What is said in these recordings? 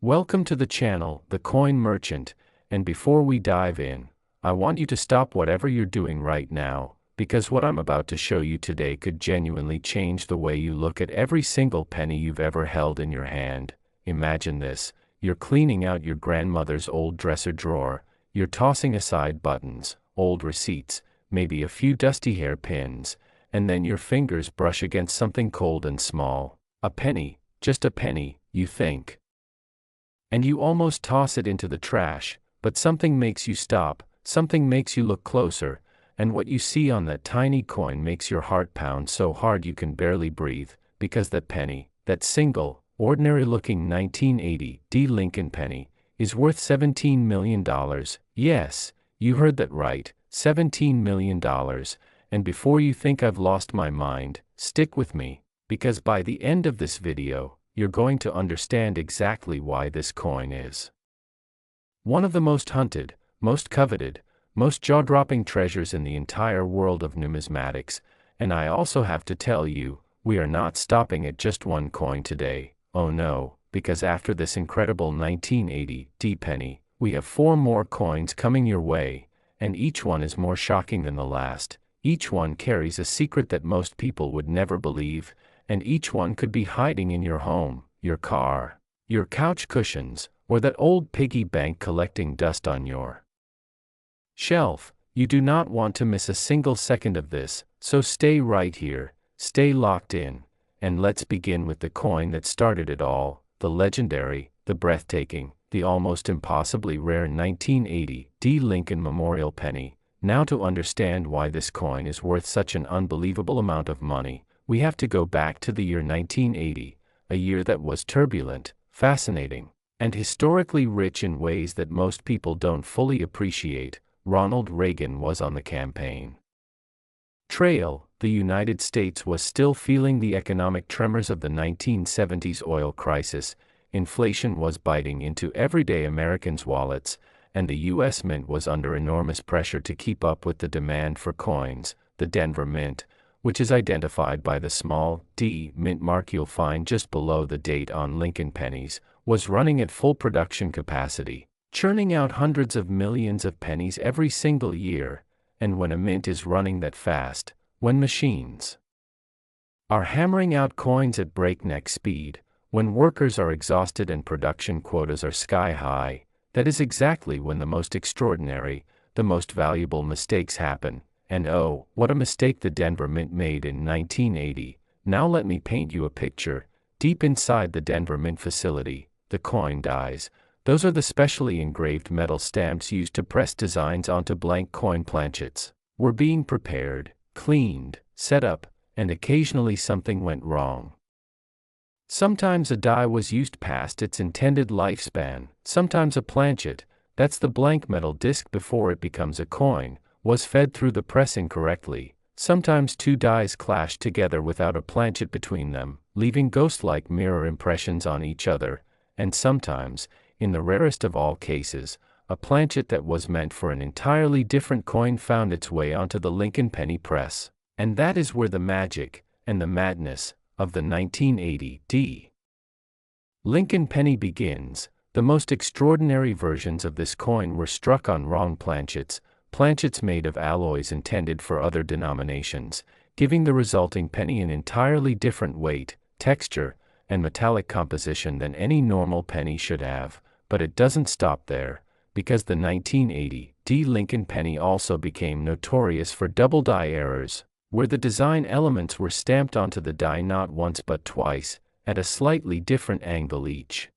Welcome to the channel, The Coin Merchant, and before we dive in, I want you to stop whatever you're doing right now, because what I'm about to show you today could genuinely change the way you look at every single penny you've ever held in your hand. Imagine this: you're cleaning out your grandmother's old dresser drawer, you're tossing aside buttons, old receipts, maybe a few dusty hairpins, and then your fingers brush against something cold and small. A penny, just a penny, you think. And you almost toss it into the trash, but something makes you stop, something makes you look closer, and what you see on that tiny coin makes your heart pound so hard you can barely breathe, because that penny, that single, ordinary-looking 1980 Lincoln penny, is worth $17 million. Yes, you heard that right, $17 million. And before you think I've lost my mind, stick with me, because by the end of this video, you're going to understand exactly why this coin is one of the most hunted, most coveted, most jaw-dropping treasures in the entire world of numismatics. And I also have to tell you, we are not stopping at just one coin today. Oh no, because after this incredible 1980 penny, we have 4 more coins coming your way, and each one is more shocking than the last. Each one carries a secret that most people would never believe, and each one could be hiding in your home, your car, your couch cushions, or that old piggy bank collecting dust on your shelf. You do not want to miss a single second of this, so stay right here, stay locked in, and let's begin with the coin that started it all, the legendary, the breathtaking, the almost impossibly rare 1980 Lincoln Memorial Penny. Now, to understand why this coin is worth such an unbelievable amount of money, we have to go back to the year 1980, a year that was turbulent, fascinating, and historically rich in ways that most people don't fully appreciate. Ronald Reagan was on the campaign trail. The United States was still feeling the economic tremors of the 1970s oil crisis. Inflation was biting into everyday Americans' wallets, and the U.S. Mint was under enormous pressure to keep up with the demand for coins. The Denver Mint, which is identified by the small d mint mark you'll find just below the date on Lincoln pennies, was running at full production capacity, churning out hundreds of millions of pennies every single year. And when a mint is running that fast, when machines are hammering out coins at breakneck speed, when workers are exhausted and production quotas are sky high, that is exactly when the most extraordinary, the most valuable mistakes happen. And oh, what a mistake the Denver Mint made in 1980. Now let me paint you a picture. Deep inside the Denver Mint facility, the coin dies. Those are the specially engraved metal stamps used to press designs onto blank coin planchets. Were being prepared, cleaned, set up, and occasionally something went wrong. Sometimes a die was used past its intended lifespan. Sometimes a planchet, that's the blank metal disc before it becomes a coin, was fed through the press incorrectly. Sometimes 2 dies clashed together without a planchet between them, leaving ghost-like mirror impressions on each other. And sometimes, in the rarest of all cases, a planchet that was meant for an entirely different coin found its way onto the Lincoln penny press. And that is where the magic, and the madness, of the 1980 Lincoln penny begins. The most extraordinary versions of this coin were struck on wrong planchets, planchets made of alloys intended for other denominations, giving the resulting penny an entirely different weight, texture, and metallic composition than any normal penny should have. But it doesn't stop there, because the 1980 Lincoln penny also became notorious for double die errors, where the design elements were stamped onto the die not once but twice, at a slightly different angle each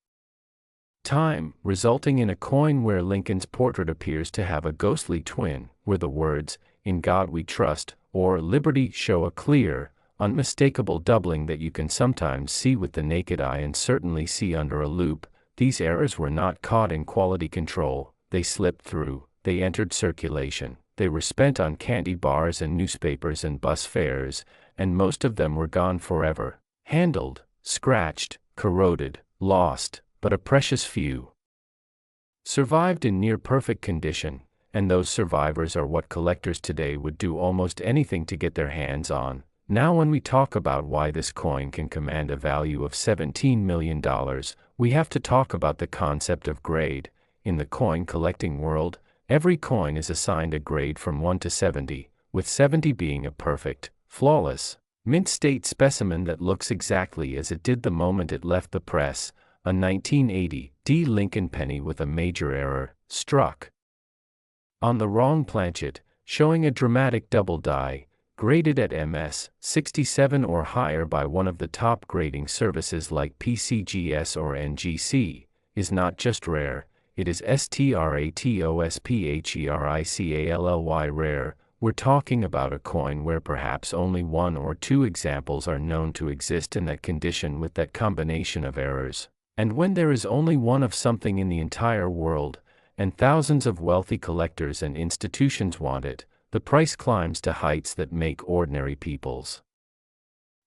time, resulting in a coin where Lincoln's portrait appears to have a ghostly twin, where the words, "In God We Trust," or "Liberty" show a clear, unmistakable doubling that you can sometimes see with the naked eye and certainly see under a loupe. These errors were not caught in quality control, they slipped through, they entered circulation, they were spent on candy bars and newspapers and bus fares, and most of them were gone forever, handled, scratched, corroded, lost. But a precious few survived in near-perfect condition, and those survivors are what collectors today would do almost anything to get their hands on. Now when we talk about why this coin can command a value of $17 million, we have to talk about the concept of grade. In the coin collecting world, every coin is assigned a grade from 1 to 70, with 70 being a perfect, flawless, mint state specimen that looks exactly as it did the moment it left the press, a 1980 D Lincoln penny with a major error, struck on the wrong planchet, showing a dramatic double die, graded at MS 67 or higher by one of the top grading services like PCGS or NGC, is not just rare, it is STRATOSPHERICALLY rare. We're talking about a coin where perhaps only 1 or 2 examples are known to exist in that condition with that combination of errors. And when there is only one of something in the entire world, and thousands of wealthy collectors and institutions want it, the price climbs to heights that make ordinary people's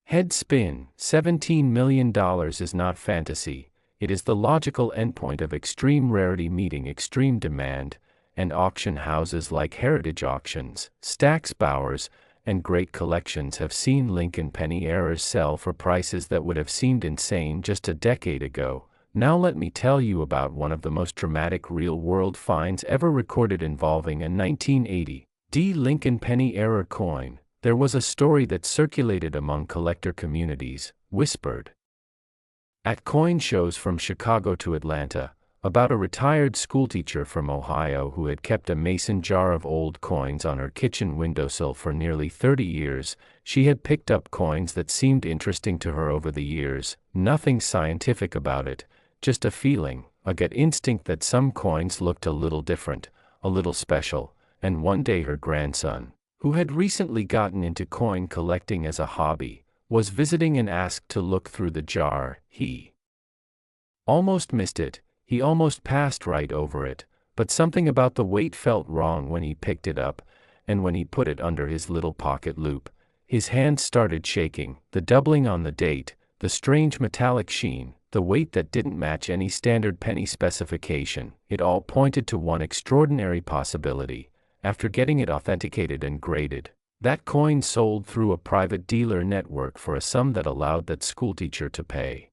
head spin. $17 million is not fantasy, it is the logical endpoint of extreme rarity meeting extreme demand, and auction houses like Heritage Auctions, Stack's Bowers, and Great Collections have seen Lincoln penny errors sell for prices that would have seemed insane just a decade ago. Now let me tell you about one of the most dramatic real-world finds ever recorded involving a 1980 D Lincoln penny error coin. There was a story that circulated among collector communities, whispered at coin shows from Chicago to Atlanta, about a retired schoolteacher from Ohio who had kept a mason jar of old coins on her kitchen windowsill for nearly 30 years. She had picked up coins that seemed interesting to her over the years, nothing scientific about it, just a feeling, a gut instinct that some coins looked a little different, a little special, and one day her grandson, who had recently gotten into coin collecting as a hobby, was visiting and asked to look through the jar. He almost missed it. He almost passed right over it, but something about the weight felt wrong when he picked it up, and when he put it under his little pocket loop, his hands started shaking, the doubling on the date, the strange metallic sheen, the weight that didn't match any standard penny specification. It all pointed to one extraordinary possibility. After getting it authenticated and graded, that coin sold through a private dealer network for a sum that allowed that schoolteacher to pay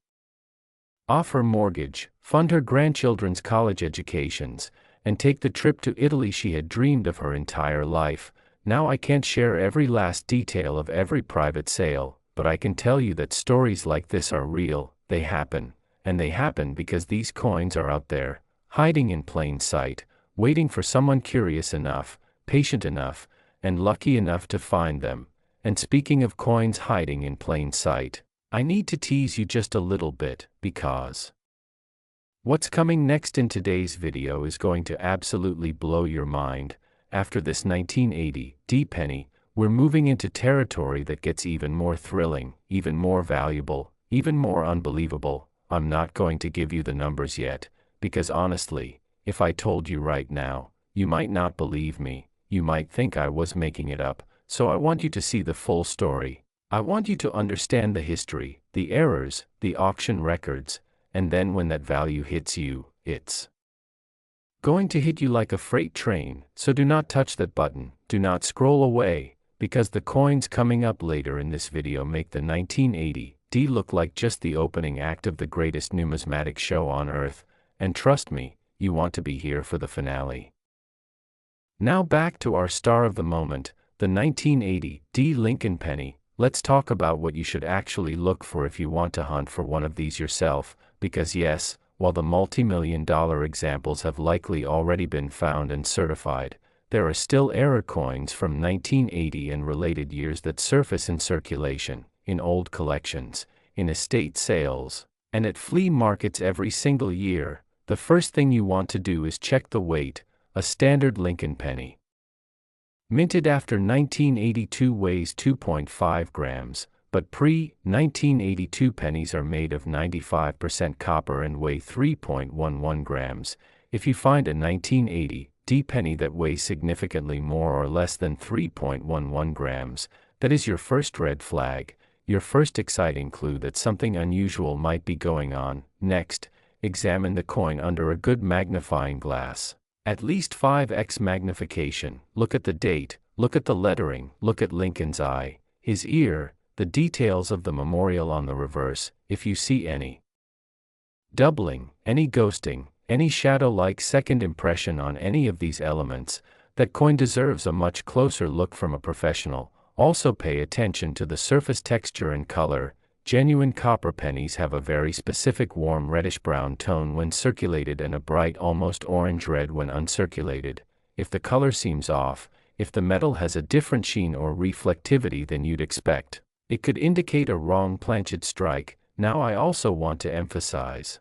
off her mortgage, fund her grandchildren's college educations, and take the trip to Italy she had dreamed of her entire life. Now I can't share every last detail of every private sale, but I can tell you that stories like this are real, they happen, and they happen because these coins are out there, hiding in plain sight, waiting for someone curious enough, patient enough, and lucky enough to find them. And speaking of coins hiding in plain sight, I need to tease you just a little bit, because what's coming next in today's video is going to absolutely blow your mind. After this 1980 D penny, we're moving into territory that gets even more thrilling, even more valuable, even more unbelievable. I'm not going to give you the numbers yet, because honestly, if I told you right now, you might not believe me, you might think I was making it up, so I want you to see the full story. I want you to understand the history, the errors, the auction records, and then when that value hits you, it's going to hit you like a freight train. So do not touch that button, do not scroll away, because the coins coming up later in this video make the 1980 D look like just the opening act of the greatest numismatic show on earth, and trust me, you want to be here for the finale. Now back to our star of the moment, the 1980 D Lincoln penny. Let's talk about what you should actually look for if you want to hunt for one of these yourself, because yes, while the multi-million-dollar examples have likely already been found and certified, there are still error coins from 1980 and related years that surface in circulation, in old collections, in estate sales, and at flea markets every single year. The first thing you want to do is check the weight. A standard Lincoln penny minted after 1982 weighs 2.5 grams, but pre-1982 pennies are made of 95% copper and weigh 3.11 grams. If you find a 1980 D penny that weighs significantly more or less than 3.11 grams, that is your first red flag, your first exciting clue that something unusual might be going on. Next, examine the coin under a good magnifying glass. At least 5x magnification. Look at the date, look at the lettering, look at Lincoln's eye, his ear, the details of the memorial on the reverse, if you see any doubling, any ghosting, any shadow-like second impression on any of these elements, that coin deserves a much closer look from a professional. Also pay attention to the surface texture and color. Genuine copper pennies have a very specific warm reddish-brown tone when circulated and a bright almost orange red when uncirculated. If the color seems off, if the metal has a different sheen or reflectivity than you'd expect, it could indicate a wrong planchet strike. Now I also want to emphasize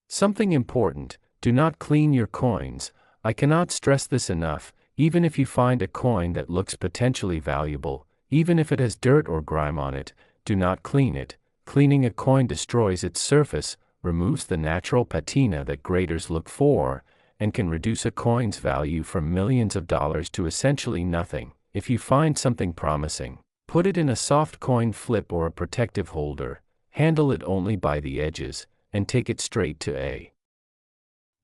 something important: do not clean your coins. I cannot stress this enough. Even if you find a coin that looks potentially valuable, even if it has dirt or grime on it, do not clean it. Cleaning a coin destroys its surface, removes the natural patina that graders look for, and can reduce a coin's value from millions of dollars to essentially nothing. If you find something promising, put it in a soft coin flip or a protective holder, handle it only by the edges, and take it straight to a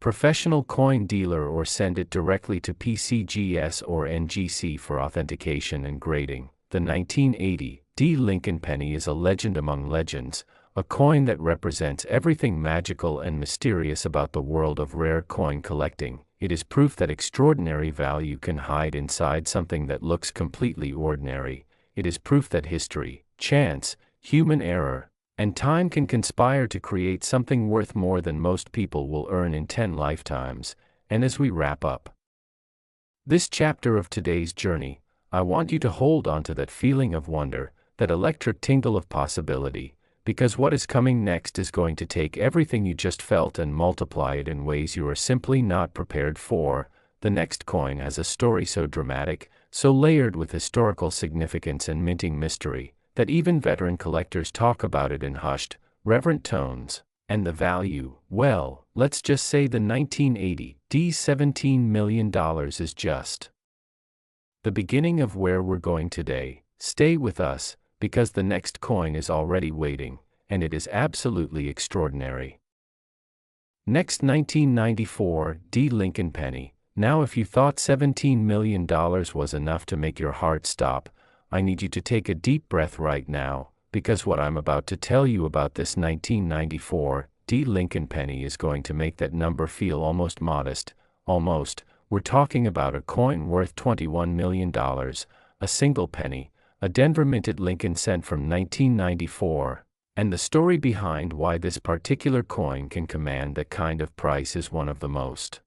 professional coin dealer or send it directly to PCGS or NGC for authentication and grading. The 1980 D Lincoln Penny is a legend among legends, a coin that represents everything magical and mysterious about the world of rare coin collecting. It is proof that extraordinary value can hide inside something that looks completely ordinary. It is proof that history, chance, human error, and time can conspire to create something worth more than most people will earn in 10 lifetimes. And as we wrap up this chapter of today's journey, I want you to hold on to that feeling of wonder, that electric tingle of possibility, because what is coming next is going to take everything you just felt and multiply it in ways you are simply not prepared for. The next coin has a story so dramatic, so layered with historical significance and minting mystery, that even veteran collectors talk about it in hushed, reverent tones. And the value, well, let's just say the 1980 D $17 million is just the beginning of where we're going today. Stay with us, because the next coin is already waiting, and it is absolutely extraordinary. Next, 1994 D Lincoln Penny. Now if you thought $17 million was enough to make your heart stop, I need you to take a deep breath right now, because what I'm about to tell you about this 1994 D Lincoln Penny is going to make that number feel almost modest. Almost. We're talking about a coin worth $21 million, a single penny, a Denver minted Lincoln cent from 1994, and the story behind why this particular coin can command that kind of price is one of the most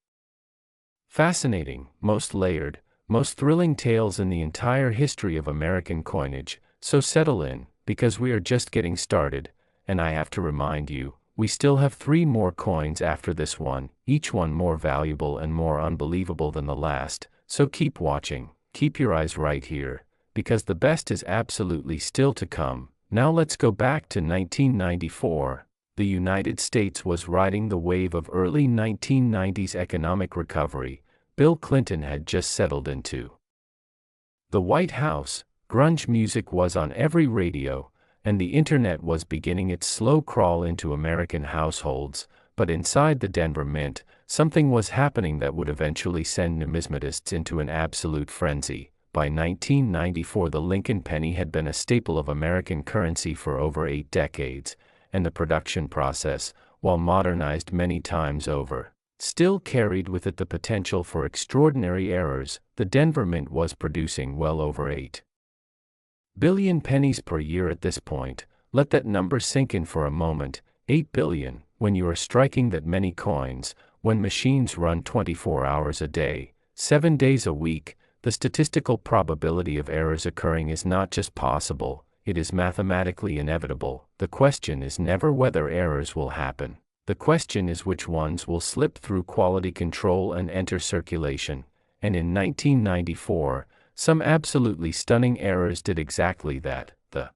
fascinating, most layered, most thrilling tales in the entire history of American coinage. So settle in, because we are just getting started, and I have to remind you, we still have 3 more coins after this one, each one more valuable and more unbelievable than the last. So keep watching, keep your eyes right here, because the best is absolutely still to come. Now let's go back to 1994. The United States was riding the wave of early 1990s economic recovery. Bill Clinton had just settled into the White House, grunge music was on every radio, and the internet was beginning its slow crawl into American households. But inside the Denver Mint, something was happening that would eventually send numismatists into an absolute frenzy. By 1994, the Lincoln penny had been a staple of American currency for over 8 decades, and the production process, while modernized many times over, still carried with it the potential for extraordinary errors. The Denver Mint was producing well over 8 billion pennies per year at this point. Let that number sink in for a moment. 8 billion, when you are striking that many coins, when machines run 24 hours a day, 7 days a week, the statistical probability of errors occurring is not just possible, it is mathematically inevitable. The question is never whether errors will happen. The question is which ones will slip through quality control and enter circulation. And in 1994, some absolutely stunning errors did exactly that. The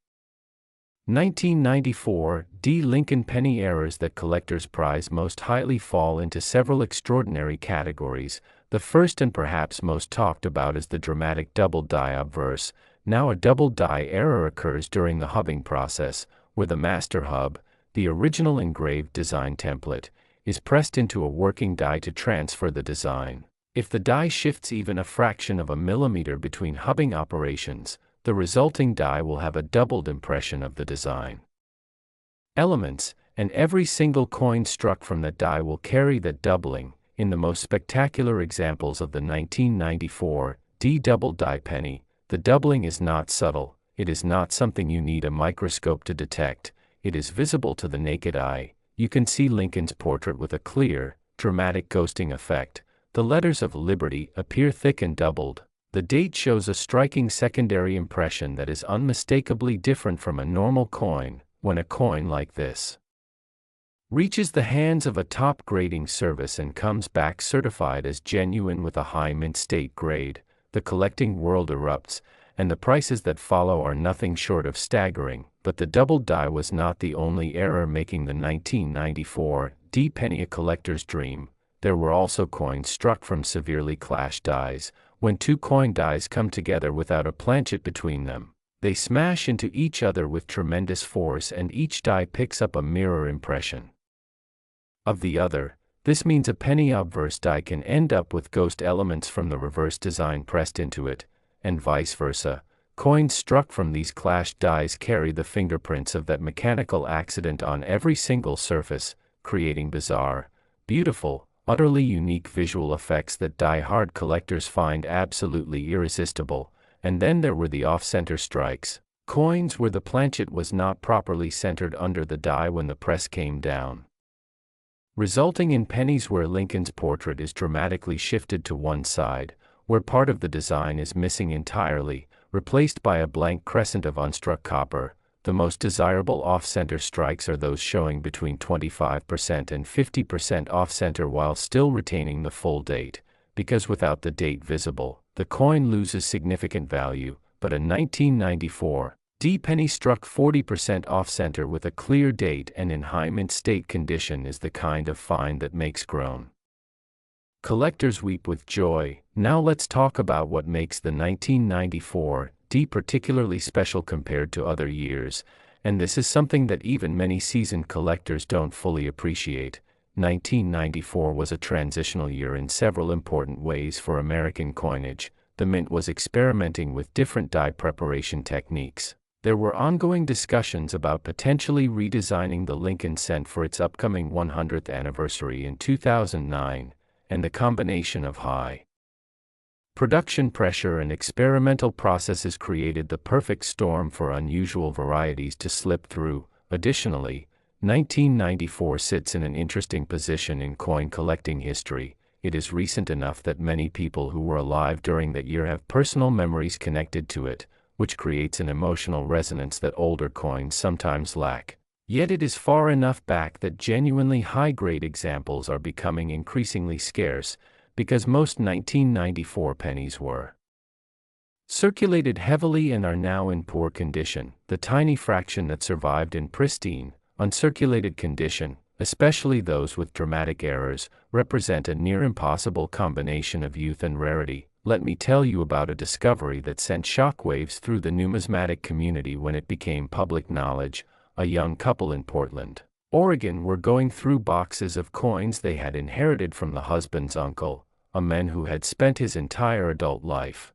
1994 D Lincoln penny errors that collectors prize most highly fall into several extraordinary categories. The first and perhaps most talked about is the dramatic double die obverse. Now a double die error occurs during the hubbing process, where the master hub, the original engraved design template, is pressed into a working die to transfer the design. If the die shifts even a fraction of a millimeter between hubbing operations, the resulting die will have a doubled impression of the design elements, and every single coin struck from that die will carry that doubling. In the most spectacular examples of the 1994 D double die penny, the doubling is not subtle, it is not something you need a microscope to detect, it is visible to the naked eye. You can see Lincoln's portrait with a clear, dramatic ghosting effect. The letters of Liberty appear thick and doubled. The date shows a striking secondary impression that is unmistakably different from a normal coin. When a coin like this reaches the hands of a top grading service and comes back certified as genuine with a high mint state grade, the collecting world erupts, and the prices that follow are nothing short of staggering. But the doubled die was not the only error making the 1994 D penny a collector's dream. There were also coins struck from severely clashed dies. When two coin dies come together without a planchet between them, they smash into each other with tremendous force, and each die picks up a mirror impression of the other. This means a penny obverse die can end up with ghost elements from the reverse design pressed into it, and vice versa. Coins struck from these clashed dies carry the fingerprints of that mechanical accident on every single surface, creating bizarre, beautiful, utterly unique visual effects that die-hard collectors find absolutely irresistible. And then there were the off-center strikes, coins where the planchet was not properly centered under the die when the press came down, resulting in pennies where Lincoln's portrait is dramatically shifted to one side, where part of the design is missing entirely, replaced by a blank crescent of unstruck copper. The most desirable off-center strikes are those showing between 25% and 50% off-center while still retaining the full date, because without the date visible, the coin loses significant value. But a 1994 D penny struck 40% off-center with a clear date and in high mint state condition is the kind of find that makes grown collectors weep with joy. Now let's talk about what makes the 1994 D particularly special compared to other years, and this is something that even many seasoned collectors don't fully appreciate. 1994 was a transitional year in several important ways for American coinage. The mint was experimenting with different die preparation techniques. There were ongoing discussions about potentially redesigning the Lincoln cent for its upcoming 100th anniversary in 2009, and the combination of high production pressure and experimental processes created the perfect storm for unusual varieties to slip through. Additionally, 1994 sits in an interesting position in coin collecting history. It is recent enough that many people who were alive during that year have personal memories connected to it, which creates an emotional resonance that older coins sometimes lack. Yet it is far enough back that genuinely high-grade examples are becoming increasingly scarce, because most 1994 pennies were circulated heavily and are now in poor condition. The tiny fraction that survived in pristine, uncirculated condition, especially those with dramatic errors, represent a near impossible combination of youth and rarity. Let me tell you about a discovery that sent shockwaves through the numismatic community when it became public knowledge. A young couple in Portland, Oregon were going through boxes of coins they had inherited from the husband's uncle, a man who had spent his entire adult life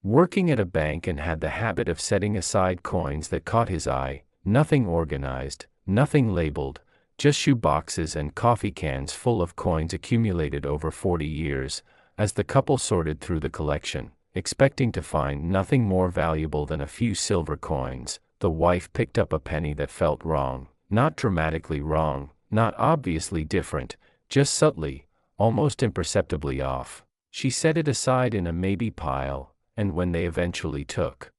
working at a bank and had the habit of setting aside coins that caught his eye. Nothing organized, nothing labeled, just shoe boxes and coffee cans full of coins accumulated over 40 years. As the couple sorted through the collection, expecting to find nothing more valuable than a few silver coins, the wife picked up a penny that felt wrong. Not dramatically wrong, not obviously different, just subtly, almost imperceptibly off. She set it aside in a maybe pile, and when they eventually took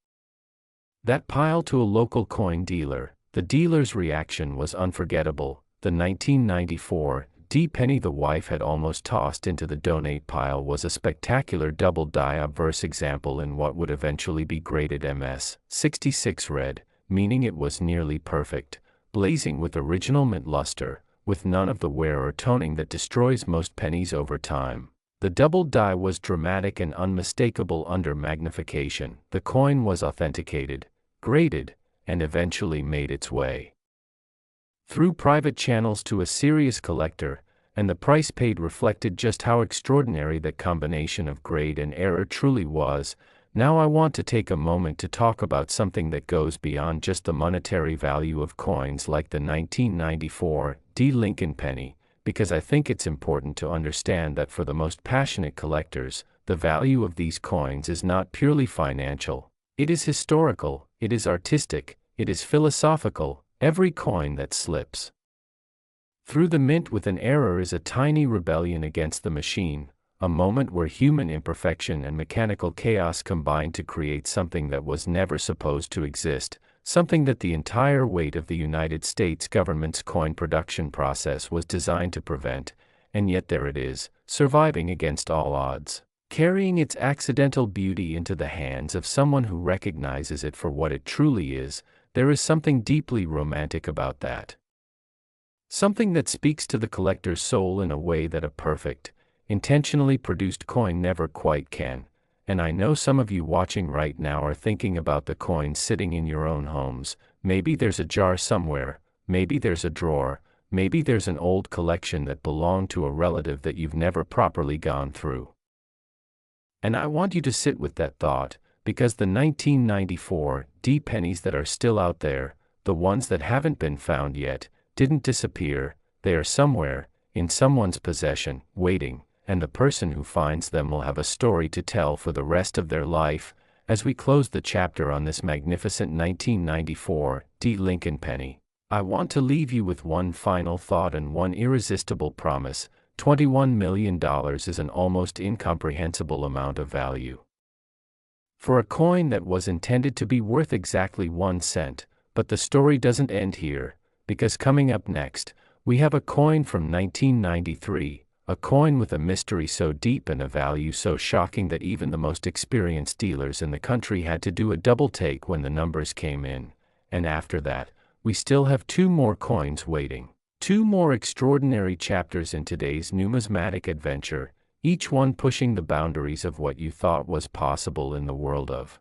that pile to a local coin dealer, the dealer's reaction was unforgettable. The 1994 D penny the wife had almost tossed into the donate pile was a spectacular double die obverse example in what would eventually be graded MS 66 red, meaning it was nearly perfect, blazing with original mint luster, with none of the wear or toning that destroys most pennies over time. The double die was dramatic and unmistakable under magnification. The coin was authenticated, graded, and eventually made its way through private channels to a serious collector, and the price paid reflected just how extraordinary that combination of grade and error truly was. Now I want to take a moment to talk about something that goes beyond just the monetary value of coins like the 1994 Lincoln penny, because I think it's important to understand that for the most passionate collectors, the value of these coins is not purely financial. It is historical, it is artistic, it is philosophical. Every coin that slips through the mint with an error is a tiny rebellion against the machine, a moment where human imperfection and mechanical chaos combine to create something that was never supposed to exist, something that the entire weight of the United States government's coin production process was designed to prevent, and yet there it is, surviving against all odds, carrying its accidental beauty into the hands of someone who recognizes it for what it truly is. There is something deeply romantic about that. Something that speaks to the collector's soul in a way that a perfect, intentionally produced coin never quite can. And I know some of you watching right now are thinking about the coins sitting in your own homes. Maybe there's a jar somewhere, maybe there's a drawer, maybe there's an old collection that belonged to a relative that you've never properly gone through. And I want you to sit with that thought, because the 1994 pennies that are still out there, the ones that haven't been found yet, didn't disappear. They are somewhere, in someone's possession, waiting, and the person who finds them will have a story to tell for the rest of their life. As we close the chapter on this magnificent 1994 Lincoln penny, I want to leave you with one final thought and one irresistible promise. $21 million is an almost incomprehensible amount of value for a coin that was intended to be worth exactly 1 cent. But the story doesn't end here, because coming up next, we have a coin from 1993, a coin with a mystery so deep and a value so shocking that even the most experienced dealers in the country had to do a double take when the numbers came in. And after that, we still have 2 more coins waiting. 2 more extraordinary chapters in today's numismatic adventure, each one pushing the boundaries of what you thought was possible in the world of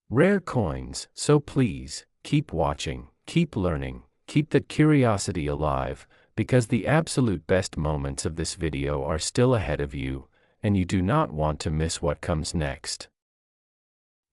rare coins. So please, keep watching, keep learning, keep that curiosity alive, because the absolute best moments of this video are still ahead of you, and you do not want to miss what comes next.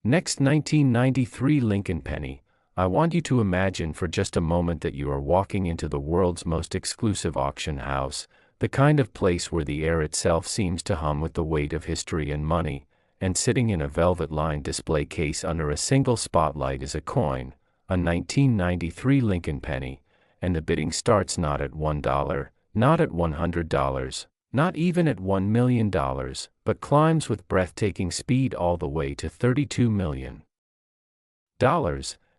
Next, 1993 Lincoln penny. I want you to imagine for just a moment that you are walking into the world's most exclusive auction house, the kind of place where the air itself seems to hum with the weight of history and money, and sitting in a velvet-lined display case under a single spotlight is a coin, a 1993 Lincoln penny, and the bidding starts not at $1, not at $100, not even at $1 million, but climbs with breathtaking speed all the way to $32 million.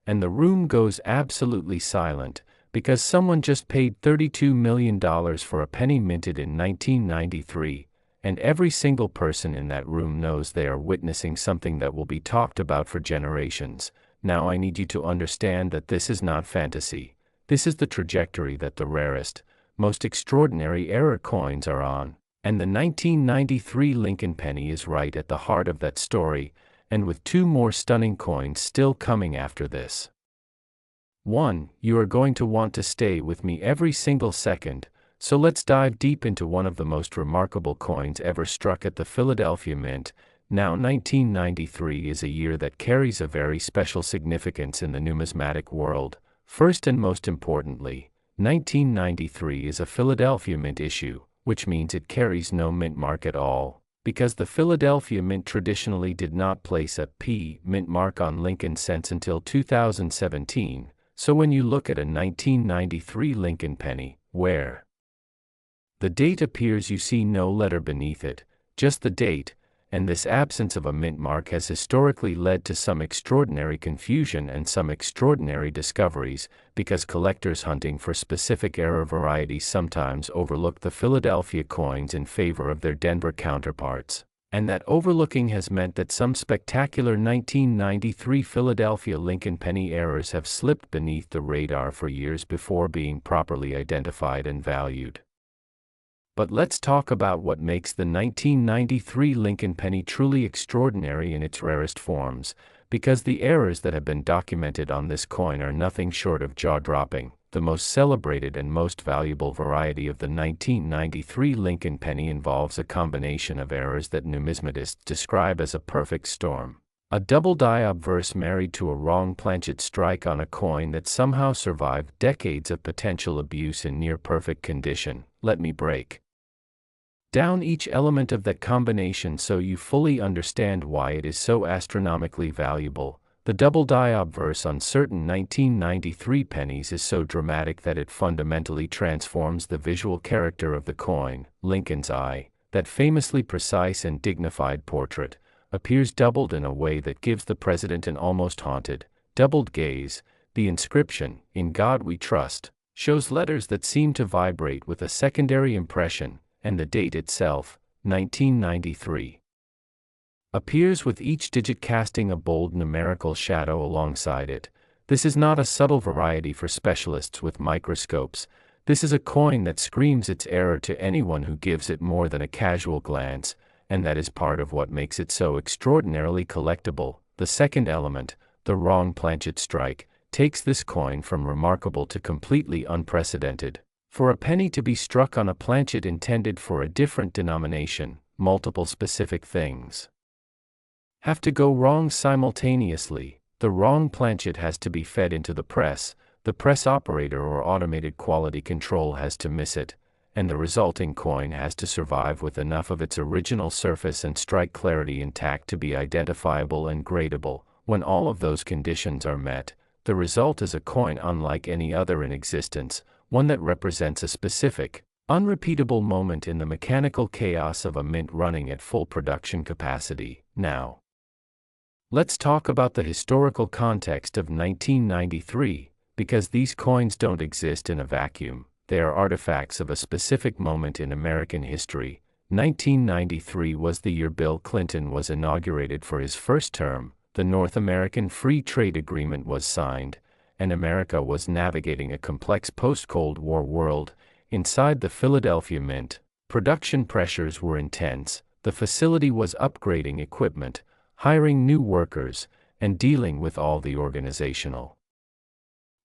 And the room goes absolutely silent, because someone just paid $32 million for a penny minted in 1993, and every single person in that room knows they are witnessing something that will be talked about for generations. Now I need you to understand that this is not fantasy. This is the trajectory that the rarest, most extraordinary error coins are on, and the 1993 Lincoln penny is right at the heart of that story, and with 2 more stunning coins still coming after this. 1. You are going to want to stay with me every single second, so let's dive deep into one of the most remarkable coins ever struck at the Philadelphia Mint. Now 1993 is a year that carries a very special significance in the numismatic world. First and most importantly, 1993 is a Philadelphia Mint issue, which means it carries no mint mark at all, because the Philadelphia Mint traditionally did not place a mint mark on Lincoln cents until 2017. So when you look at a 1993 Lincoln penny, where the date appears, you see no letter beneath it, just the date, and this absence of a mint mark has historically led to some extraordinary confusion and some extraordinary discoveries, because collectors hunting for specific error varieties sometimes overlook the Philadelphia coins in favor of their Denver counterparts. And that overlooking has meant that some spectacular 1993 Philadelphia Lincoln penny errors have slipped beneath the radar for years before being properly identified and valued. But let's talk about what makes the 1993 Lincoln penny truly extraordinary in its rarest forms, because the errors that have been documented on this coin are nothing short of jaw-dropping. the most celebrated and most valuable variety of the 1993 Lincoln penny involves a combination of errors that numismatists describe as a perfect storm. A double die obverse married to a wrong planchet strike on a coin that somehow survived decades of potential abuse in near-perfect condition. Let me break down each element of that combination so you fully understand why it is so astronomically valuable. The double die obverse on certain 1993 pennies is so dramatic that it fundamentally transforms the visual character of the coin. Lincoln's eye, that famously precise and dignified portrait, appears doubled in a way that gives the president an almost haunted, doubled gaze. The inscription, "In God We Trust," shows letters that seem to vibrate with a secondary impression, and the date itself, 1993, appears with each digit casting a bold numerical shadow alongside it. This is not a subtle variety for specialists with microscopes. This is a coin that screams its error to anyone who gives it more than a casual glance, and that is part of what makes it so extraordinarily collectible. The second element, the wrong planchet strike, takes this coin from remarkable to completely unprecedented. For a penny to be struck on a planchet intended for a different denomination, multiple specific things have to go wrong simultaneously. The wrong planchet has to be fed into the press operator or automated quality control has to miss it, and the resulting coin has to survive with enough of its original surface and strike clarity intact to be identifiable and gradable. When all of those conditions are met, the result is a coin unlike any other in existence, one that represents a specific, unrepeatable moment in the mechanical chaos of a mint running at full production capacity. Now, let's talk about the historical context of 1993, because these coins don't exist in a vacuum. They are artifacts of a specific moment in American history. 1993 was the year Bill Clinton was inaugurated for his first term, the North American Free Trade Agreement was signed, and America was navigating a complex post-Cold War world. Inside the Philadelphia Mint, production pressures were intense. The facility was upgrading equipment, hiring new workers, and dealing with all the organizational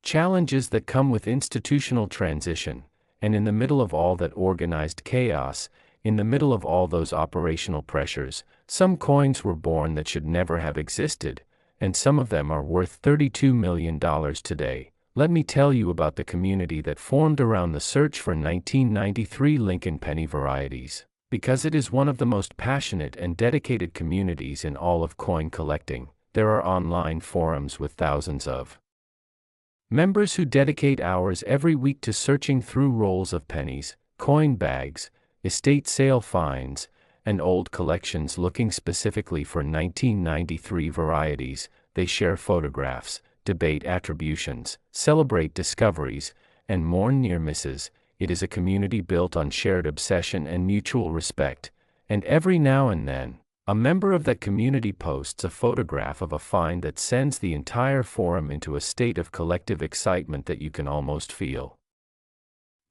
challenges that come with institutional transition. And in the middle of all that organized chaos, in the middle of all those operational pressures, some coins were born that should never have existed, and some of them are worth $32 million today. Let me tell you about the community that formed around the search for 1993 Lincoln penny varieties, because it is one of the most passionate and dedicated communities in all of coin collecting. There are online forums with thousands of members who dedicate hours every week to searching through rolls of pennies, coin bags, estate sale finds, and old collections looking specifically for 1993 varieties. They share photographs, debate attributions, celebrate discoveries, and mourn near misses. It is a community built on shared obsession and mutual respect, and every now and then, a member of that community posts a photograph of a find that sends the entire forum into a state of collective excitement that you can almost feel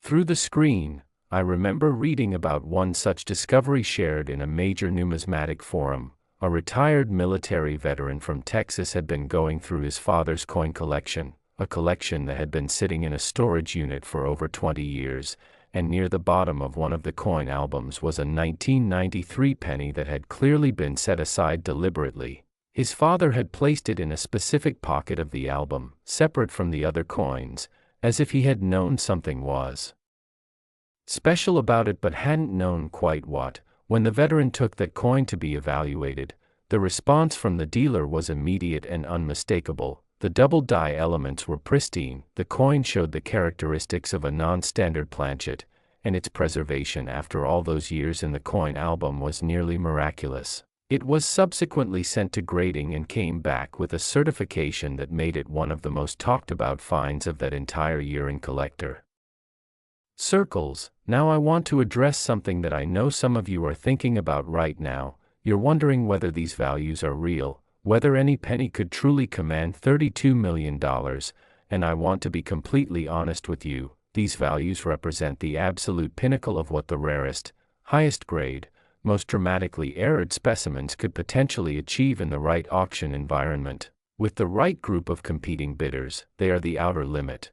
through the screen. I remember reading about one such discovery shared in a major numismatic forum. A retired military veteran from Texas had been going through his father's coin collection, a collection that had been sitting in a storage unit for over 20 years, and near the bottom of one of the coin albums was a 1993 penny that had clearly been set aside deliberately. His father had placed it in a specific pocket of the album, separate from the other coins, as if he had known something was special about it but hadn't known quite what. When the veteran took that coin to be evaluated, the response from the dealer was immediate and unmistakable. The double die elements were pristine, the coin showed the characteristics of a non-standard planchet, and its preservation after all those years in the coin album was nearly miraculous. It was subsequently sent to grading and came back with a certification that made it one of the most talked about finds of that entire year in collector circles. Now I want to address something that I know some of you are thinking about right now. You're wondering whether these values are real, whether any penny could truly command $32 million, and I want to be completely honest with you. These values represent the absolute pinnacle of what the rarest, highest grade, most dramatically errored specimens could potentially achieve in the right auction environment. With the right group of competing bidders, they are the outer limit.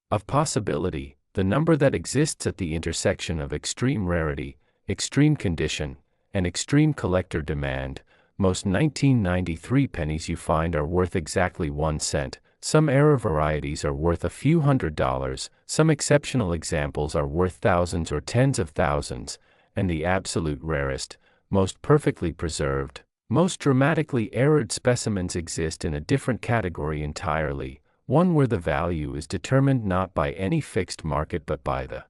of possibility, the number that exists at the intersection of extreme rarity, extreme condition, and extreme collector demand. Most 1993 pennies you find are worth exactly 1 cent. Some error varieties are worth a few $100s, some exceptional examples are worth thousands or tens of thousands, and the absolute rarest, most perfectly preserved, most dramatically errored specimens exist in a different category entirely, one where the value is determined not by any fixed market but by the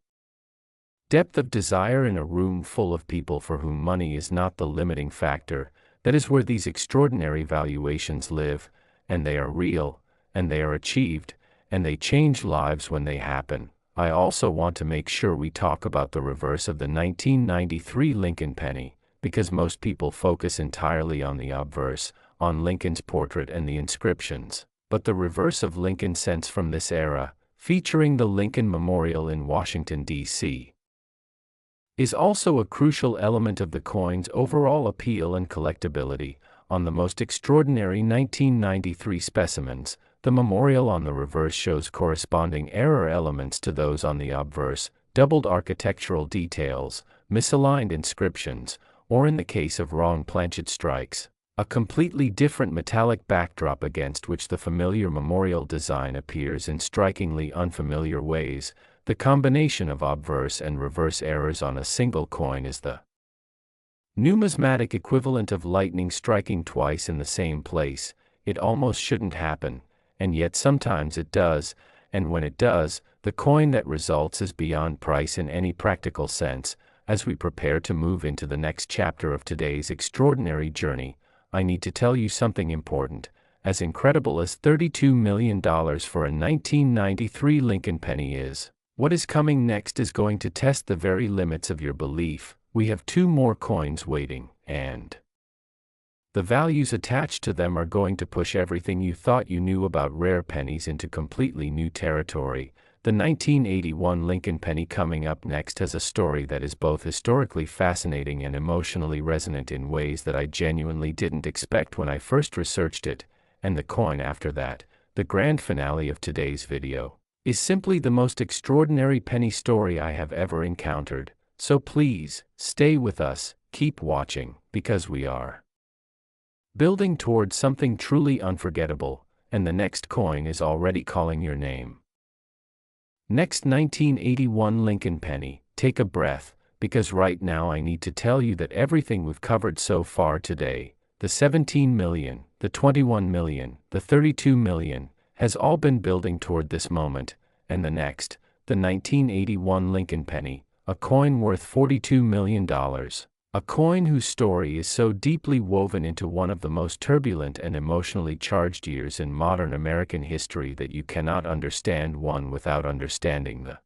depth of desire in a room full of people for whom money is not the limiting factor. That is where these extraordinary valuations live, and they are real, and they are achieved, and they change lives when they happen. I also want to make sure we talk about the reverse of the 1993 Lincoln penny, because most people focus entirely on the obverse, on Lincoln's portrait and the inscriptions. But the reverse of Lincoln cents from this era, featuring the Lincoln Memorial in Washington, D.C., is also a crucial element of the coin's overall appeal and collectability. On the most extraordinary 1993 specimens, the memorial on the reverse shows corresponding error elements to those on the obverse, doubled architectural details, misaligned inscriptions, or in the case of wrong planchet strikes, a completely different metallic backdrop against which the familiar memorial design appears in strikingly unfamiliar ways. The combination of obverse and reverse errors on a single coin is the numismatic equivalent of lightning striking twice in the same place. It almost shouldn't happen, and yet sometimes it does, and when it does, the coin that results is beyond price in any practical sense. As we prepare to move into the next chapter of today's extraordinary journey, I need to tell you something important. As incredible as $32 million for a 1993 Lincoln penny is, what is coming next is going to test the very limits of your belief. We have 2 more coins waiting, and the values attached to them are going to push everything you thought you knew about rare pennies into completely new territory. The 1981 Lincoln penny coming up next has a story that is both historically fascinating and emotionally resonant in ways that I genuinely didn't expect when I first researched it, and the coin after that, the grand finale of today's video, is simply the most extraordinary penny story I have ever encountered. So please, stay with us, keep watching, because we are building towards something truly unforgettable, and the next coin is already calling your name. Next 1981 Lincoln penny, take a breath, because right now I need to tell you that everything we've covered so far today, the 17 million, the 21 million, the 32 million, has all been building toward this moment, and the next, the 1981 Lincoln penny, a coin worth $42 million, a coin whose story is so deeply woven into one of the most turbulent and emotionally charged years in modern American history that you cannot understand one without understanding the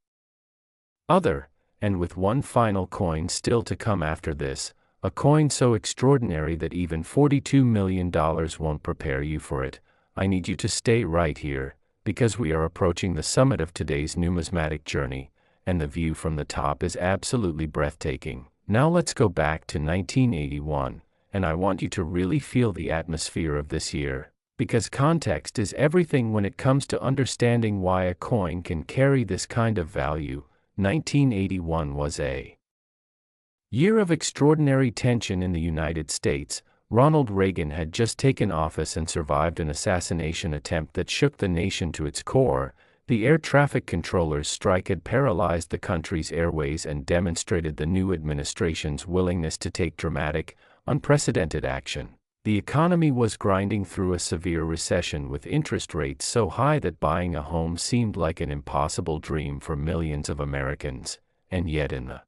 other, and with one final coin still to come after this, a coin so extraordinary that even $42 million won't prepare you for it. I need you to stay right here, because we are approaching the summit of today's numismatic journey, and the view from the top is absolutely breathtaking. Now let's go back to 1981, and I want you to really feel the atmosphere of this year, because context is everything when it comes to understanding why a coin can carry this kind of value. 1981 was a year of extraordinary tension in the United States. Ronald Reagan had just taken office and survived an assassination attempt that shook the nation to its core. The air traffic controllers' strike had paralyzed the country's airways and demonstrated the new administration's willingness to take dramatic, unprecedented action. The economy was grinding through a severe recession with interest rates so high that buying a home seemed like an impossible dream for millions of Americans. And yet in the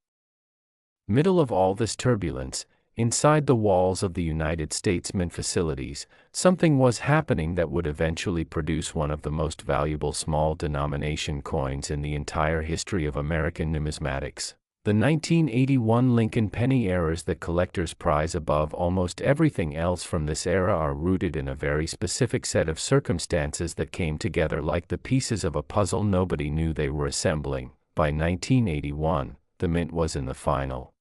middle of all this turbulence, inside the walls of the United States Mint facilities, something was happening that would eventually produce one of the most valuable small-denomination coins in the entire history of American numismatics. The 1981 Lincoln penny errors that collectors prize above almost everything else from this era are rooted in a very specific set of circumstances that came together like the pieces of a puzzle nobody knew they were assembling. By 1981, the Mint was in the final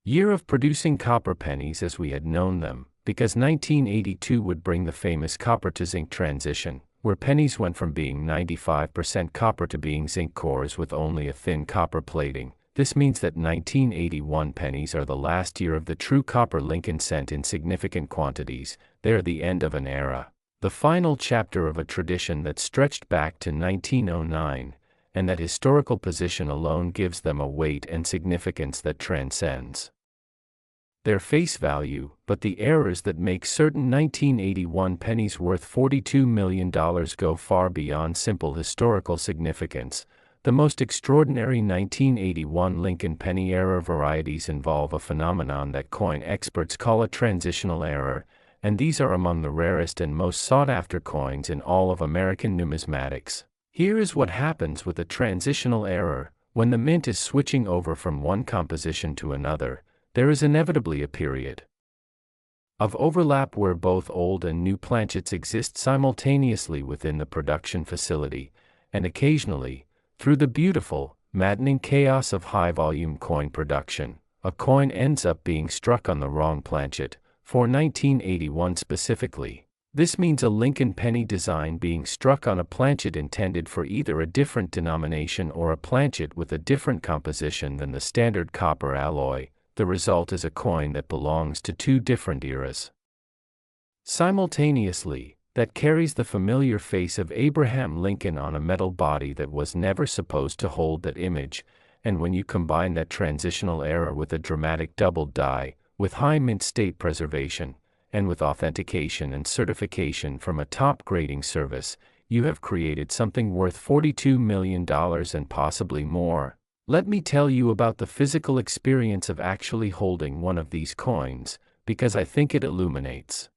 year of producing copper pennies as we had known them, because 1982 would bring the famous copper-to-zinc transition. where pennies went from being 95% copper to being zinc cores with only a thin copper plating. This means that 1981 pennies are the last year of the true copper Lincoln cent in significant quantities. They are the end of an era, the final chapter of a tradition that stretched back to 1909, and that historical position alone gives them a weight and significance that transcends their face value. But the errors that make certain 1981 pennies worth $42 million go far beyond simple historical significance. The most extraordinary 1981 Lincoln penny error varieties involve a phenomenon that coin experts call a transitional error, and these are among the rarest and most sought-after coins in all of American numismatics. Here is what happens with a transitional error. When the mint is switching over from one composition to another, there is inevitably a period of overlap where both old and new planchets exist simultaneously within the production facility, and occasionally, through the beautiful, maddening chaos of high-volume coin production, a coin ends up being struck on the wrong planchet. For 1981 specifically, this means a Lincoln penny design being struck on a planchet intended for either a different denomination or a planchet with a different composition than the standard copper alloy. The result is a coin that belongs to two different eras simultaneously, that carries the familiar face of Abraham Lincoln on a metal body that was never supposed to hold that image. And when you combine that transitional error with a dramatic double die, with high mint state preservation, and with authentication and certification from a top grading service, you have created something worth $42 million and possibly more. Let me tell you about the physical experience of actually holding one of these coins, because I think it illuminates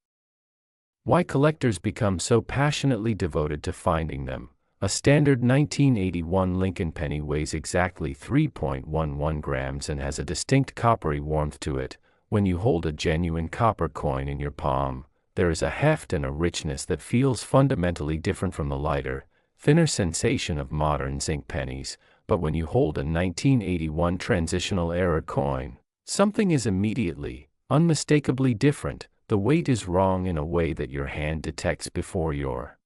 why collectors become so passionately devoted to finding them. A standard 1981 Lincoln penny weighs exactly 3.11 grams and has a distinct coppery warmth to it. When you hold a genuine copper coin in your palm, there is a heft and a richness that feels fundamentally different from the lighter, thinner sensation of modern zinc pennies. But when you hold a 1981 transitional era coin, something is immediately, unmistakably different. The weight is wrong in a way that your hand detects before your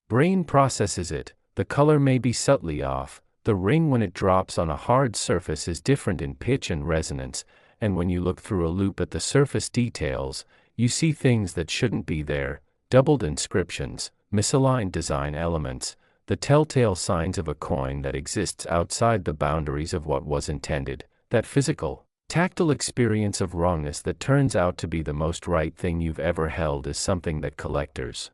brain processes it. The color may be subtly off. The ring when it drops on a hard surface is different in pitch and resonance, and when you look through a loop at the surface details, you see things that shouldn't be there: doubled inscriptions, misaligned design elements, the telltale signs of a coin that exists outside the boundaries of what was intended. That physical, tactile experience of wrongness that turns out to be the most right thing you've ever held is something that collectors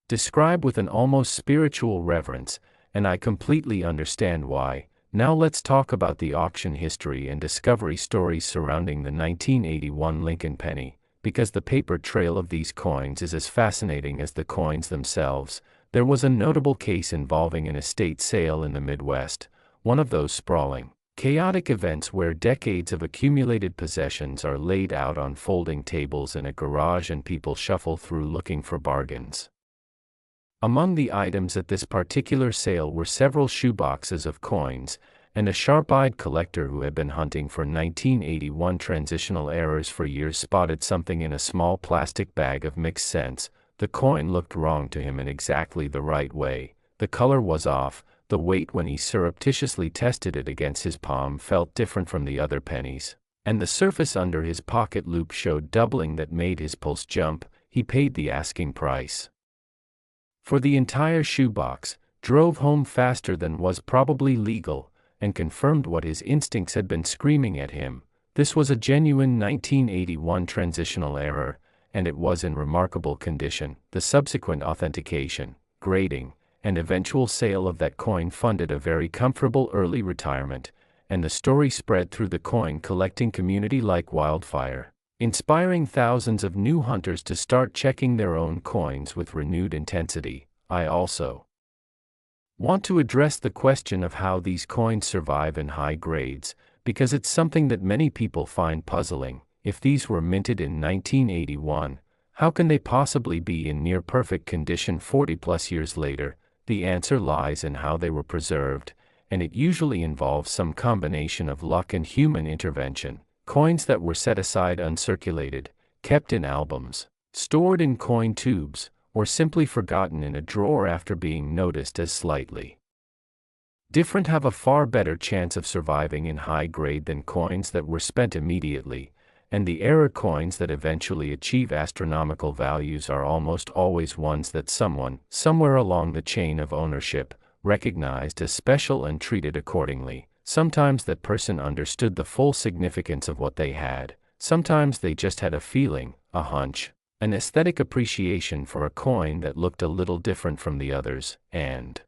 describe with an almost spiritual reverence, and I completely understand why. Now let's talk about the auction history and discovery stories surrounding the 1981 Lincoln penny, because the paper trail of these coins is as fascinating as the coins themselves. There was a notable case involving an estate sale in the Midwest, one of those sprawling, chaotic events where decades of accumulated possessions are laid out on folding tables in a garage and people shuffle through looking for bargains. Among the items at this particular sale were several shoeboxes of coins, and a sharp-eyed collector who had been hunting for 1981 transitional errors for years spotted something in a small plastic bag of mixed cents. The coin looked wrong to him in exactly the right way. The color was off. The weight when he surreptitiously tested it against his palm felt different from the other pennies, and the surface under his pocket loop showed doubling that made his pulse jump. He paid the asking price for the entire shoebox, drove home faster than was probably legal, and confirmed what his instincts had been screaming at him. This was a genuine 1981 transitional error, and it was in remarkable condition. The subsequent authentication, grading, and eventual sale of that coin funded a very comfortable early retirement, and the story spread through the coin collecting community like wildfire, inspiring thousands of new hunters to start checking their own coins with renewed intensity. I also want to address the question of how these coins survive in high grades, because it's something that many people find puzzling. If these were minted in 1981, how can they possibly be in near perfect condition 40+ years later? The answer lies in how they were preserved, and it usually involves some combination of luck and human intervention. Coins that were set aside uncirculated, kept in albums, stored in coin tubes, or simply forgotten in a drawer after being noticed as slightly different have a far better chance of surviving in high grade than coins that were spent immediately, and the error coins that eventually achieve astronomical values are almost always ones that someone, somewhere along the chain of ownership, recognized as special and treated accordingly. Sometimes that person understood the full significance of what they had, sometimes they just had a feeling, a hunch, an aesthetic appreciation for a coin that looked a little different from the others, and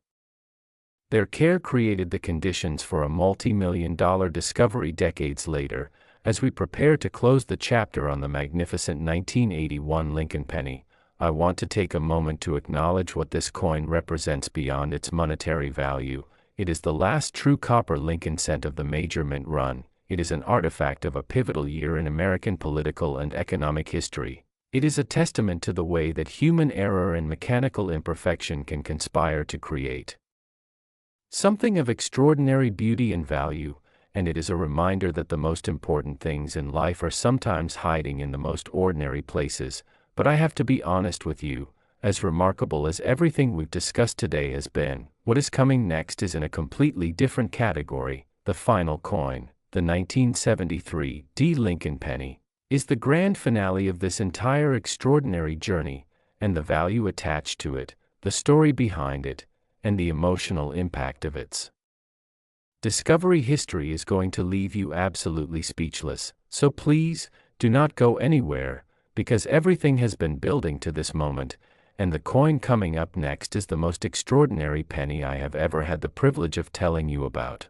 their care created the conditions for a multi-million-dollar discovery decades later. As we prepare to close the chapter on the magnificent 1981 Lincoln penny, I want to take a moment to acknowledge what this coin represents beyond its monetary value. It is the last true copper Lincoln cent of the major mint run. It is an artifact of a pivotal year in American political and economic history. It is a testament to the way that human error and mechanical imperfection can conspire to create something of extraordinary beauty and value, and it is a reminder that the most important things in life are sometimes hiding in the most ordinary places. But I have to be honest with you, as remarkable as everything we've discussed today has been, what is coming next is in a completely different category. The final coin, the 1973 Lincoln penny, is the grand finale of this entire extraordinary journey, and the value attached to it, the story behind it, and the emotional impact of its discovery history is going to leave you absolutely speechless. So please, do not go anywhere, because everything has been building to this moment, and the coin coming up next is the most extraordinary penny I have ever had the privilege of telling you about.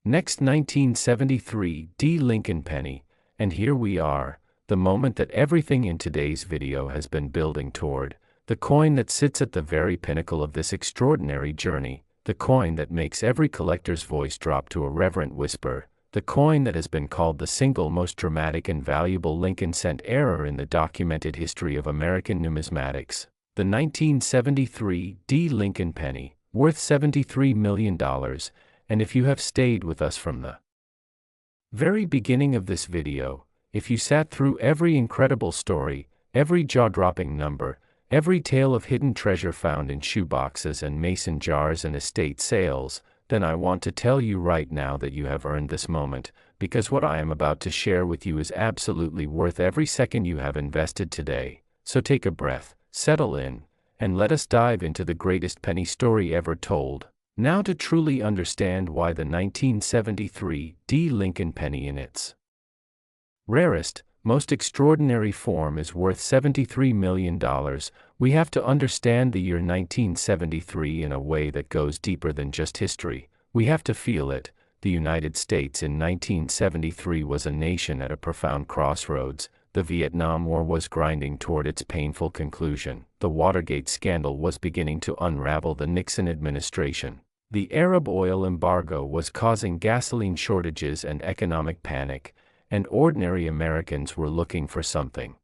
Next, 1973 Lincoln penny, and here we are, the moment that everything in today's video has been building toward, the coin that sits at the very pinnacle of this extraordinary journey, the coin that makes every collector's voice drop to a reverent whisper, the coin that has been called the single most dramatic and valuable Lincoln cent error in the documented history of American numismatics, the 1973 Lincoln penny, worth $73 million, and if you have stayed with us from the very beginning of this video, if you sat through every incredible story, every jaw-dropping number, every tale of hidden treasure found in shoeboxes and mason jars and estate sales, then I want to tell you right now that you have earned this moment, because what I am about to share with you is absolutely worth every second you have invested today. So take a breath, settle in, and let us dive into the greatest penny story ever told. Now, to truly understand why the 1973 Lincoln penny in its rarest, most extraordinary form is worth $73 million, we have to understand the year 1973 in a way that goes deeper than just history. We have to feel it. The United States in 1973 was a nation at a profound crossroads. The Vietnam War was grinding toward its painful conclusion. The Watergate scandal was beginning to unravel the Nixon administration. The Arab oil embargo was causing gasoline shortages and economic panic, and ordinary Americans were looking for something,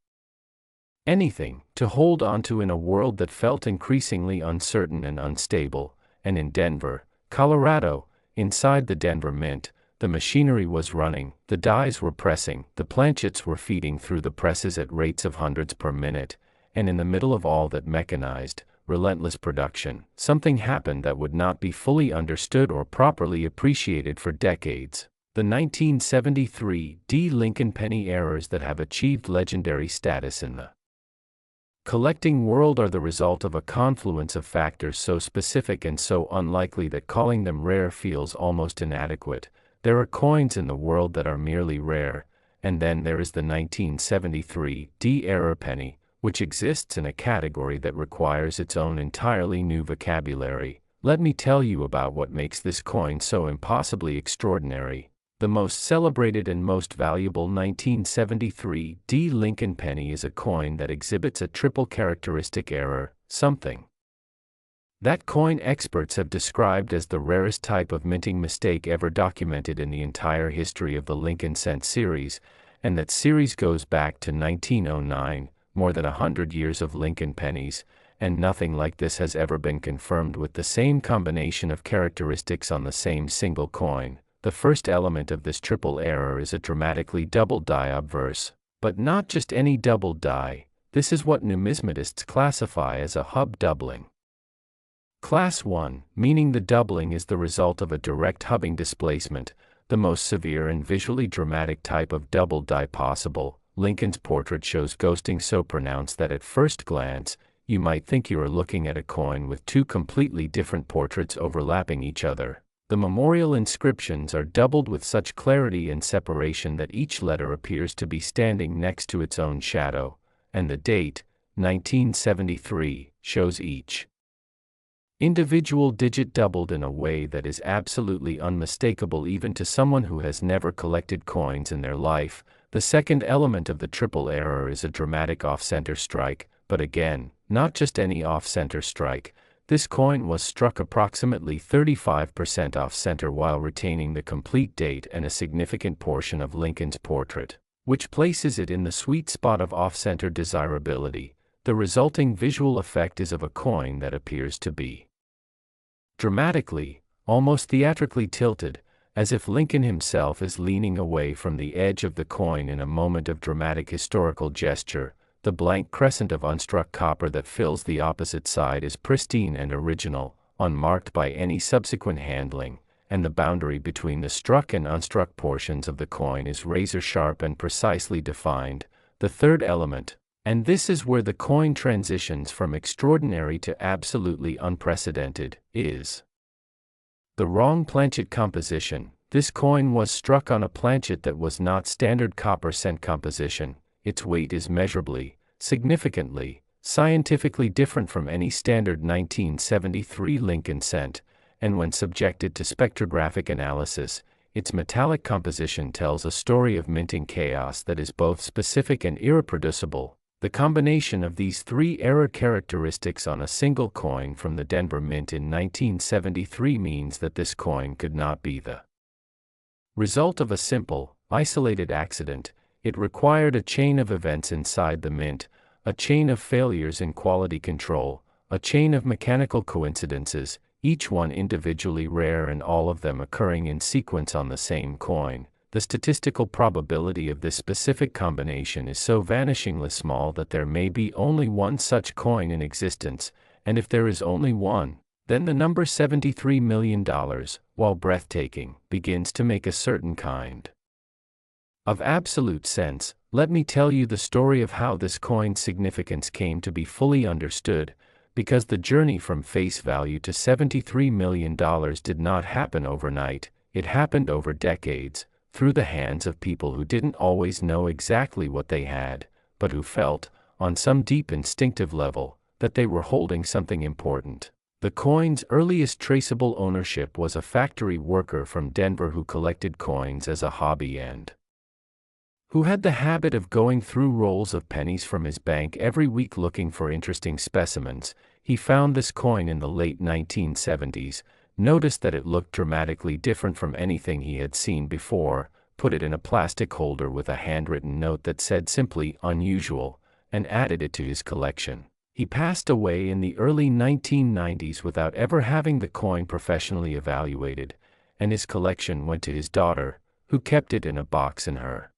anything, to hold onto in a world that felt increasingly uncertain and unstable. And in Denver, Colorado, inside the Denver Mint, the machinery was running, the dies were pressing, the planchets were feeding through the presses at rates of hundreds per minute, and in the middle of all that mechanized, relentless production, something happened that would not be fully understood or properly appreciated for decades. The 1973 Lincoln penny errors that have achieved legendary status in the collecting world are the result of a confluence of factors so specific and so unlikely that calling them rare feels almost inadequate. There are coins in the world that are merely rare, and then there is the 1973 error penny, which exists in a category that requires its own entirely new vocabulary. Let me tell you about what makes this coin so impossibly extraordinary. The most celebrated and most valuable 1973 Lincoln penny is a coin that exhibits a triple characteristic error, something that coin experts have described as the rarest type of minting mistake ever documented in the entire history of the Lincoln cent series, and that series goes back to 1909, more than 100 years of Lincoln pennies, and nothing like this has ever been confirmed with the same combination of characteristics on the same single coin. The first element of this triple error is a dramatically doubled die obverse, but not just any doubled die. This is what numismatists classify as a Hub doubling. Class 1, meaning the doubling is the result of a direct hubbing displacement, the most severe and visually dramatic type of double die possible. Lincoln's portrait shows ghosting so pronounced that at first glance, you might think you are looking at a coin with two completely different portraits overlapping each other. The memorial inscriptions are doubled with such clarity and separation that each letter appears to be standing next to its own shadow, and the date, 1973, shows each individual digit doubled in a way that is absolutely unmistakable even to someone who has never collected coins in their life. The second element of the triple error is a dramatic off-center strike, but again, not just any off-center strike. This coin was struck approximately 35% off-center while retaining the complete date and a significant portion of Lincoln's portrait, which places it in the sweet spot of off-center desirability. The resulting visual effect is of a coin that appears to be dramatically, almost theatrically tilted, as if Lincoln himself is leaning away from the edge of the coin in a moment of dramatic historical gesture. The blank crescent of unstruck copper that fills the opposite side is pristine and original, unmarked by any subsequent handling, and the boundary between the struck and unstruck portions of the coin is razor-sharp and precisely defined. The third element, and this is where the coin transitions from extraordinary to absolutely unprecedented, is the wrong planchet composition. This coin was struck on a planchet that was not standard copper cent composition. Its weight is measurably, significantly, scientifically different from any standard 1973 Lincoln cent, and when subjected to spectrographic analysis, its metallic composition tells a story of minting chaos that is both specific and irreproducible. The combination of these three error characteristics on a single coin from the Denver Mint in 1973 means that this coin could not be the result of a simple, isolated accident. It required a chain of events inside the mint, a chain of failures in quality control, a chain of mechanical coincidences, each one individually rare and all of them occurring in sequence on the same coin. The statistical probability of this specific combination is so vanishingly small that there may be only one such coin in existence, and if there is only one, then the number $73 million, while breathtaking, begins to make a certain kind of absolute sense. Let me tell you the story of how this coin's significance came to be fully understood, because the journey from face value to $73 million did not happen overnight. It happened over decades, through the hands of people who didn't always know exactly what they had, but who felt, on some deep instinctive level, that they were holding something important. The coin's earliest traceable ownership was a factory worker from Denver who collected coins as a hobby and who had the habit of going through rolls of pennies from his bank every week looking for interesting specimens. He found this coin in the late 1970s, noticed that it looked dramatically different from anything he had seen before, put it in a plastic holder with a handwritten note that said simply "unusual," and added it to his collection. He passed away in the early 1990s without ever having the coin professionally evaluated, and his collection went to his daughter, who kept it in a box in her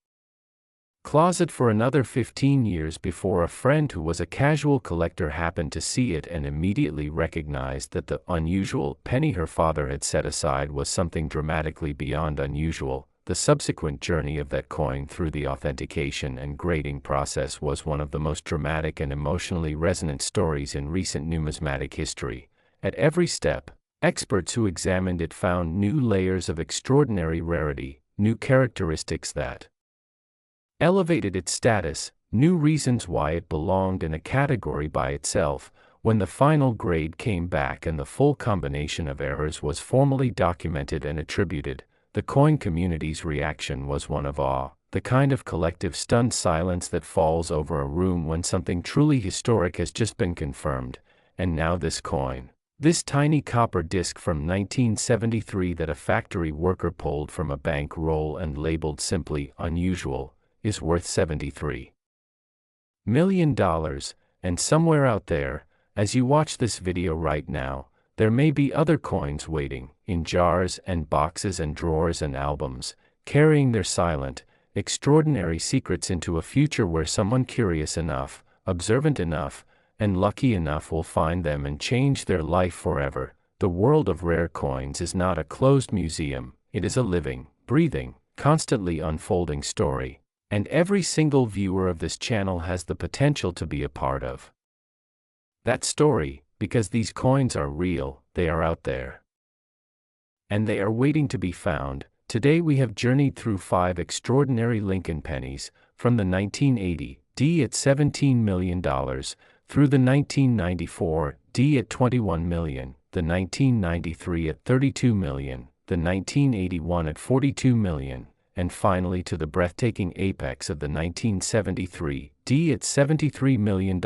closet for another 15 years before a friend who was a casual collector happened to see it and immediately recognized that the unusual penny her father had set aside was something dramatically beyond unusual. The subsequent journey of that coin through the authentication and grading process was one of the most dramatic and emotionally resonant stories in recent numismatic history. At every step, experts who examined it found new layers of extraordinary rarity, new characteristics that elevated its status, new reasons why it belonged in a category by itself. When the final grade came back and the full combination of errors was formally documented and attributed, the coin community's reaction was one of awe, the kind of collective stunned silence that falls over a room when something truly historic has just been confirmed. And now this coin, this tiny copper disc from 1973 that a factory worker pulled from a bank roll and labeled simply "unusual," is worth $73 million, and somewhere out there, as you watch this video right now, there may be other coins waiting, in jars and boxes and drawers and albums, carrying their silent, extraordinary secrets into a future where someone curious enough, observant enough, and lucky enough will find them and change their life forever. The world of rare coins is not a closed museum, it is a living, breathing, constantly unfolding story. And every single viewer of this channel has the potential to be a part of that story, because these coins are real, they are out there. And they are waiting to be found. Today we have journeyed through 5 extraordinary Lincoln pennies, from the 1980 D at $17 million, through the 1994 D at $21 million, the 1993 at $32 million, the 1981 at $42 million, and finally to the breathtaking apex of the 1973 D at $73 million.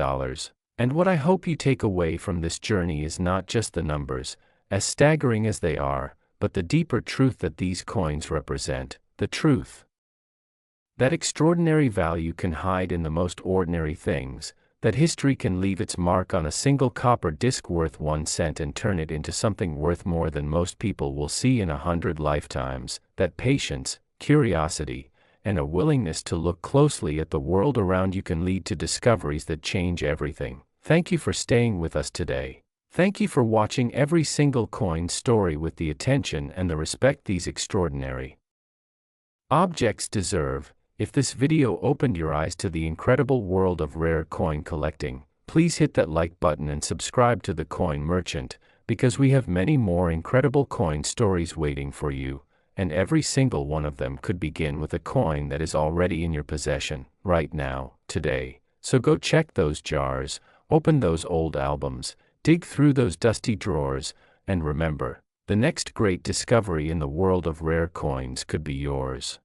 And what I hope you take away from this journey is not just the numbers, as staggering as they are, but the deeper truth that these coins represent, the truth that extraordinary value can hide in the most ordinary things, that history can leave its mark on a single copper disc worth 1 cent and turn it into something worth more than most people will see in 100 lifetimes, that patience, curiosity, and a willingness to look closely at the world around you can lead to discoveries that change everything. Thank you for staying with us today. Thank you for watching every single coin story with the attention and the respect these extraordinary objects deserve. If this video opened your eyes to the incredible world of rare coin collecting, please hit that like button and subscribe to The Coin Merchant, because we have many more incredible coin stories waiting for you, and every single one of them could begin with a coin that is already in your possession, right now, today. So go check those jars, open those old albums, dig through those dusty drawers, and remember, the next great discovery in the world of rare coins could be yours.